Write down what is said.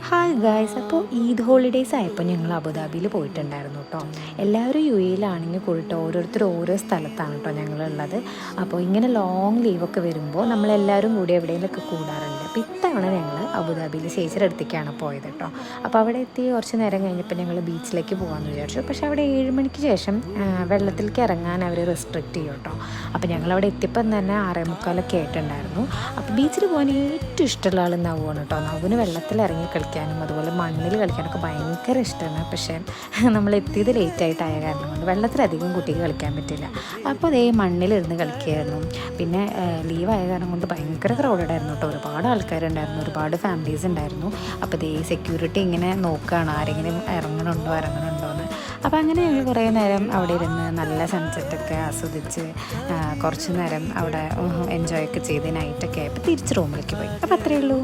Hi guys, അപ്പോൾ Eid holidays ആയപ്പോൾ ഞങ്ങൾ അബുദാബിയിൽ പോയിട്ടുണ്ടായിരുന്നു കേട്ടോ. എല്ലാവരും യു എയിലാണെങ്കിൽ കൂടിയിട്ട് ഓരോരുത്തർ ഓരോ സ്ഥലത്താണ് കേട്ടോ ഞങ്ങളുള്ളത്. അപ്പോൾ ഇങ്ങനെ ലോങ് ലീവൊക്കെ വരുമ്പോൾ നമ്മളെല്ലാവരും കൂടി എവിടെയെങ്കിലുമൊക്കെ കൂടാറുണ്ട്. അപ്പോൾ ഇത്തവണ ഞങ്ങൾ അബുദാബിയിൽ ചേച്ചിയുടെ അടുത്തേക്കാണ് പോയത് കേട്ടോ. അപ്പോൾ അവിടെ എത്തി കുറച്ച് നേരം കഴിഞ്ഞപ്പോൾ ഞങ്ങൾ ബീച്ചിലേക്ക് പോകാമെന്ന് വിചാരിച്ചു. പക്ഷേ അവിടെ 7 മണിക്ക് ശേഷം വെള്ളത്തിലേക്ക് ഇറങ്ങാൻ അവർ റെസ്ട്രിക്റ്റ് ചെയ്യും കേട്ടോ. അപ്പോൾ ഞങ്ങളവിടെ എത്തിയപ്പം തന്നെ 6:45 ആയിട്ടുണ്ടായിരുന്നു. അപ്പോൾ ബീച്ചിൽ പോകാൻ ഏറ്റവും ഇഷ്ടമുള്ള ആൾ നവ്വാണ് കേട്ടോ. നവ്വിന് വെള്ളത്തിൽ ഇറങ്ങി കളിക്കാനും അതുപോലെ മണ്ണിൽ കളിക്കാനൊക്കെ ഭയങ്കര ഇഷ്ടമാണ്. പക്ഷേ നമ്മൾ എത്തിയത് ലേറ്റായിട്ടായ കാരണം കൊണ്ട് വെള്ളത്തിലധികം കുട്ടിക്ക് കളിക്കാൻ പറ്റില്ല. അപ്പോൾ അതേ മണ്ണിലിരുന്ന് കളിക്കുകയായിരുന്നു. പിന്നെ ലീവായ കാരണം കൊണ്ട് ഭയങ്കര ക്രൗഡഡ് ആയിരുന്നു കേട്ടോ. ഒരുപാട് ആൾക്കാരുണ്ടായിരുന്നു, ഒരുപാട് ഫാമിലീസ് ഉണ്ടായിരുന്നു. അപ്പോൾ ഇതേ സെക്യൂരിറ്റി ഇങ്ങനെ നോക്കുകയാണ് ആരെങ്കിലും ഇറങ്ങണുണ്ടോ എന്ന്. അപ്പോൾ അങ്ങനെ ഞങ്ങൾ കുറേ നേരം അവിടെ ഇരുന്ന് നല്ല സൺസെറ്റൊക്കെ ആസ്വദിച്ച് കുറച്ച് നേരം അവിടെ എൻജോയ് ഒക്കെ ചെയ്ത് നൈറ്റൊക്കെ ആയപ്പോൾ തിരിച്ച് റൂമിലേക്ക് പോയി. അപ്പോൾ അത്രയേ ഉള്ളൂ.